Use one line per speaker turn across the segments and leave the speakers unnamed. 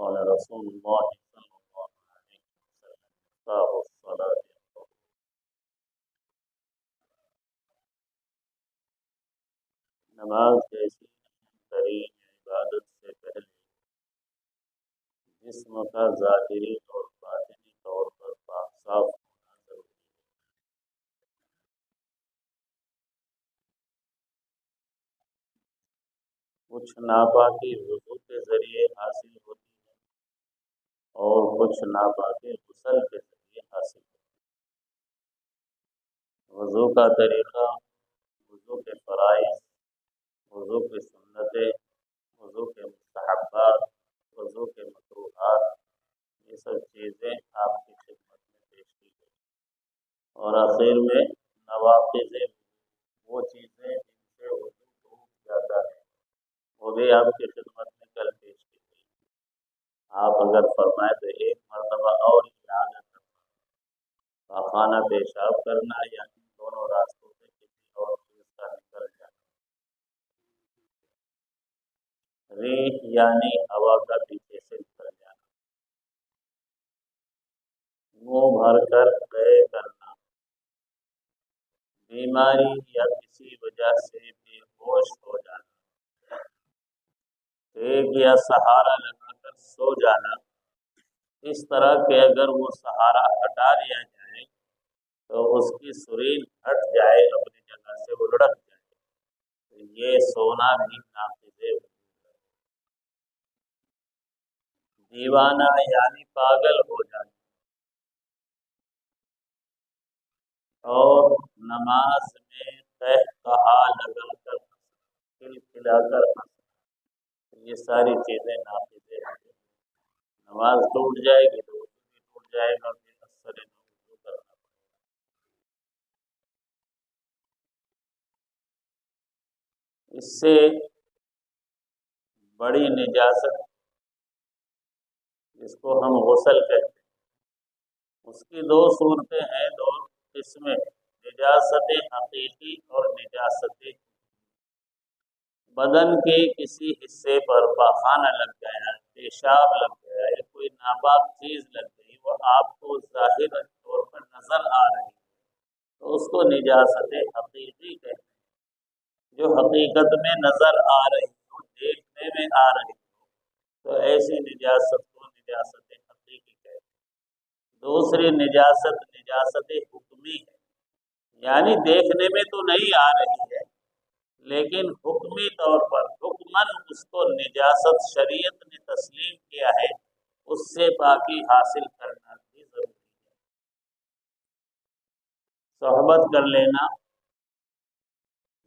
قال رسول الله صلى الله عليه وسلم مفتاح الصلاة الطهور. نماز جیسی ترین عبادت سے پہلے جسم کا ظاہری اور باطنی طور پر پاک صاف ہونا ضروری ہے۔ کچھ ناپاکی وضو کے ذریعے حاصل ہوتی ہے اور کچھ ناپاکی غسل کے ذریعے حاصل ہوتی ہے۔ وضو کا طریقہ، وضو کے فرائض، وضو کی سنتیں، وضو کے مستحبات، وضو کے مکروہات، یہ سب چیزیں آپ کی خدمت میں پیش کی گئی، اور آخر میں نواقض وہ چیزیں جن سے وضو ٹوٹ جاتا ہے وہ بھی آپ کی خدمت میں کل پیش کی گئی۔ آپ اگر فرمائے تو ایک مرتبہ اور اعادہ کرنا، پاخانہ پیشاب کرنا یا ان دونوں راستوں سے کسی اور چیز کا نکل جانا۔ ریح یعنی ہوا کا پیچھے سے نکل جانا، منہ بھر کر قے کرنا، بیماری یا کسی وجہ سے بے ہوش ہو جانا، ٹیک یا سہارا لگا کر سو جانا، اس طرح کہ اگر وہ سہارا ہٹا لیا جائے تو اس کی سرین ہٹ جائے، اپنی جگہ سے وہ لڑک جائے، تو یہ سونا بھی ناقض ہے۔ دیوانہ یعنی پاگل ہو جانا، اور نماز میں قہقہا لگا کر کھلکھلا کر ہنسنا، یہ ساری چیزیں ناقض ہیں۔ نماز ٹوٹ جائے گی تو وضو بھی ٹوٹ جائے گا، پھر اثر وضو کرنا۔ اس سے بڑی نجاست جس کو ہم غسل کہتے ہیں، اس کی دو صورتیں ہیں، دو قسمیں، نجاست حقیقی اور نجاست۔ بدن کے کسی حصے پر پاخانہ لگ گیا، پیشاب لگ گیا، یا کوئی ناپاک چیز لگ گئی، وہ آپ کو ظاہر طور پر نظر آ رہی ہے تو اس کو نجاست حقیقی کہتے ہیں۔ جو حقیقت میں نظر آ رہی ہو، دیکھنے میں آ رہی ہو، تو ایسی نجاست کو نجاست حقیقی کہتے ہیں۔ دوسری نجاست نجاست حکمی ہے، یعنی دیکھنے میں تو نہیں آ رہی ہے لیکن حکمی طور پر حکماً اس کو نجاست شریعت نے تسلیم کیا ہے، اس سے پاکی حاصل کرنا بھی ضروری ہے۔ صحبت کر لینا،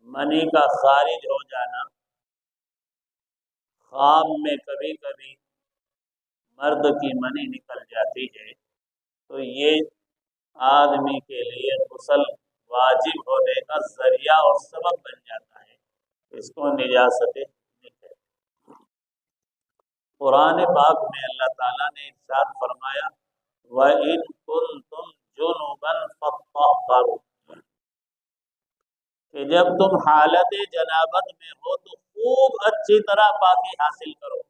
منی کا خارج ہو جانا، خواب میں کبھی کبھی مرد کی منی نکل جاتی ہے تو یہ آدمی کے لیے غسل واجب ہونے کا ذریعہ اور سبب بن جاتا ہے، اس کو نجاست نہیں کہتے۔ قرآن پاک میں اللہ تعالیٰ نے ارشاد فرمایا وَإِن كُنتُمْ جُنُبًا فَطَهَّرُوا، کہ جب تم حالت جنابت میں ہو تو خوب اچھی طرح پاکی حاصل کرو۔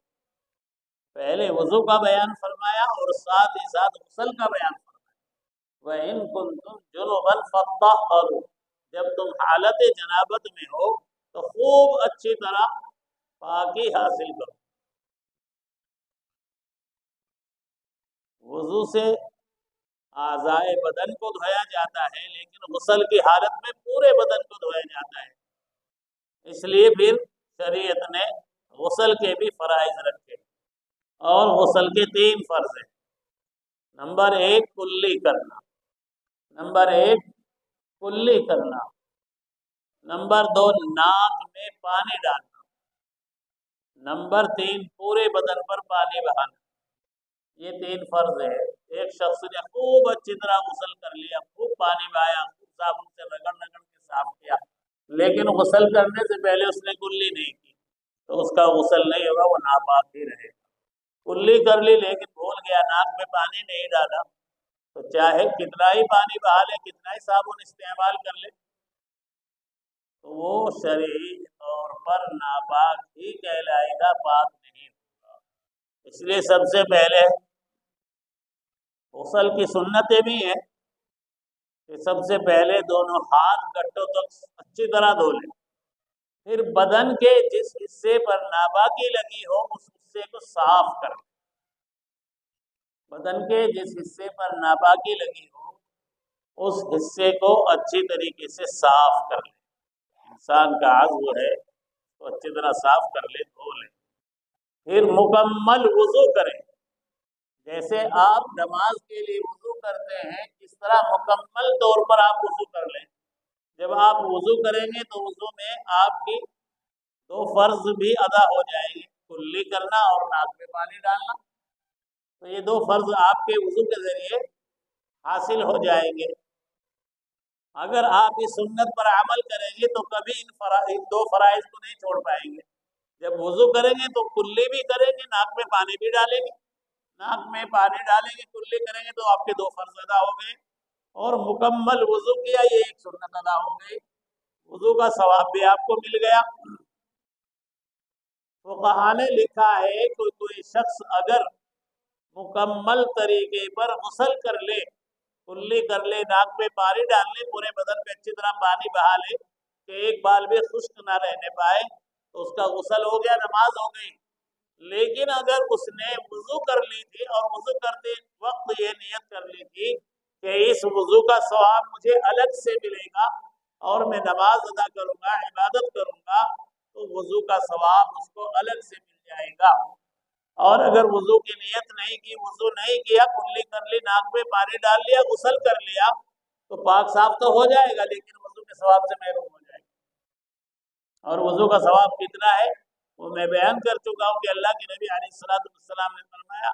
پہلے وضو کا بیان فرمایا اور ساتھ ہی ساتھ غسل کا بیان فرمایا۔ وَإِن كُنتُمْ جُنُبًا فَطَهَّرُوا، جب تم حالت جنابت میں ہو تو خوب اچھی طرح پاکی حاصل کرو۔ وضو سے اعضائے بدن کو دھویا جاتا ہے، لیکن غسل کی حالت میں پورے بدن کو دھویا جاتا ہے، اس لیے پھر شریعت نے غسل کے بھی فرائض رکھے، اور غسل کے 3 فرض ہیں۔ نمبر 1 کلی کرنا، نمبر 1 کلی کرنا، نمبر 2 ناک میں پانی ڈالنا، نمبر 3 پورے بدن پر پانی بہانا۔ یہ 3 فرض ہے۔ ایک شخص نے خوب اچھی طرح غسل کر لیا، خوب پانی بہایا، خوب صابن سے رگڑ رگڑ کے صاف کیا، لیکن غسل کرنے سے پہلے اس نے کلی نہیں کی تو اس کا غسل نہیں ہوگا، وہ ناپاک ہی رہے گا۔ کلی کر لی لیکن بھول گیا، ناک میں پانی نہیں ڈالا، تو چاہے کتنا ہی پانی بہا لے، کتنا ہی صابن استعمال کر لے، تو وہ شرعی طور پر ناپاک ہی کہلائے گا، پاک نہیں ہوگا۔ اس لیے سب سے پہلے غسل کی سنتیں بھی ہیں کہ سب سے پہلے دونوں ہاتھ گٹوں تک اچھی طرح دھو لیں، پھر بدن کے جس حصے پر ناپاکی لگی ہو اس حصے کو صاف کریں، بدن کے جس حصے پر ناپاکی لگی ہو اس حصے کو اچھی طریقے سے صاف کر لیں۔ انسان کا عضو ہے تو اچھی طرح صاف کر لیں، دھو لیں، پھر مکمل وضو کریں۔ جیسے آپ نماز کے لیے وضو کرتے ہیں اس طرح مکمل طور پر آپ وضو کر لیں۔ جب آپ وضو کریں گے تو وضو میں آپ کی 2 فرض بھی ادا ہو جائیں گے، کلی کرنا اور ناک میں پانی ڈالنا۔ تو یہ 2 فرض آپ کے وضو کے ذریعے حاصل ہو جائیں گے۔ اگر آپ اس سنت پر عمل کریں گے تو کبھی ان 2 فرائض کو نہیں چھوڑ پائیں گے۔ جب وضو کریں گے تو کلی بھی کریں گے، ناک میں پانی بھی ڈالیں گے، ناک میں پانی ڈالیں گے، کلی کریں گے تو آپ کے 2 فرض ادا ہو گئے، اور مکمل وضو کیا، یہ ایک سنت ادا ہو گئی، وضو کا ثواب بھی آپ کو مل گیا۔ فقہا نے لکھا ہے کہ کوئی شخص اگر مکمل طریقے پر غسل کر لے، کلی کر لے، ناک میں پانی ڈال لے، پورے بدن پہ اچھی طرح پانی بہا لے کہ ایک بال بھی خشک نہ رہنے پائے، تو اس کا غسل ہو گیا، نماز ہو گئی۔ لیکن اگر اس نے وضو کر لی تھی اور وضو کرتے وقت یہ نیت کر لی تھی کہ اس وضو کا ثواب مجھے الگ سے ملے گا اور میں نماز ادا کروں گا، عبادت کروں گا، تو وضو کا ثواب اس کو الگ سے مل جائے گا۔ اور اگر وضو کی نیت نہیں کی، وضو نہیں کیا، کلی کر لی، ناک میں پانی ڈال لیا، غسل کر لیا، تو پاک صاف تو ہو جائے گا لیکن وضو کے ثواب سے محروم ہو جائے گا۔ اور وضو کا ثواب کتنا ہے وہ میں بیان کر چکا ہوں کہ اللہ کے نبی علیہ السلام نے فرمایا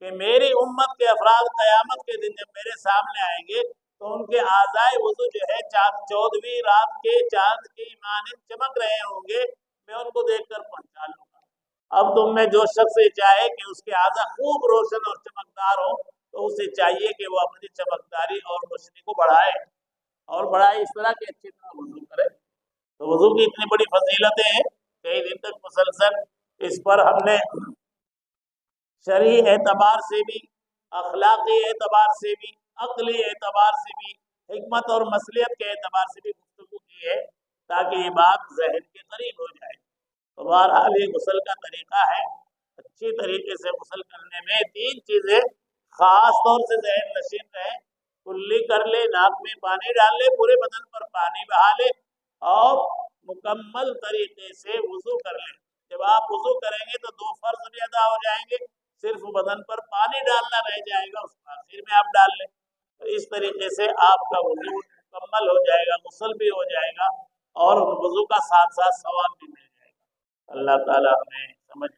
کہ میری امت کے افراد قیامت کے دن جب میرے سامنے آئیں گے تو ان کے اعضائے وضو جو ہے 14ویں رات کے چاند کی مانند چمک رہے ہوں گے، میں ان کو دیکھ کر پہچان لوں گا۔ اب تم میں جو شخص چاہے کہ اس کے اعضاء خوب روشن اور چمکدار ہو تو اسے چاہیے کہ وہ اپنی چمکداری اور روشنی کو بڑھائے اور بڑھائے اس طرح کہ اچھی طرح وضو کرے۔ تو وضو کی اتنی بڑی فضیلتیں ہیں، کئی دن تک مسلسل اس پر ہم نے شرعی اعتبار سے بھی، اخلاقی اعتبار سے بھی، عقلی اعتبار سے بھی، حکمت اور مصلحت کے اعتبار سے بھی گفتگو کی ہے تاکہ یہ بات ذہن کے قریب ہو جائے۔ تو بہرحال یہ غسل کا طریقہ ہے، اچھی طریقے سے غسل کرنے میں 3 چیزیں خاص طور سے ذہن نشین رہیں، کلی کر لے، ناک میں پانی ڈال لے، پورے بدن پر پانی بہا لے اور مکمل طریقے سے وضو کر لیں۔ جب آپ وضو کریں گے تو 2 فرض بھی ادا ہو جائیں گے، صرف بدن پر پانی ڈالنا رہ جائے گا، اس کو آخر میں آپ ڈال لیں۔ تو اس طریقے سے آپ کا وضو مکمل ہو جائے گا، غسل بھی ہو جائے گا اور وضو کا ساتھ ساتھ ثواب بھی مل جائے گا۔ اللہ تعالیٰ ہمیں سمجھ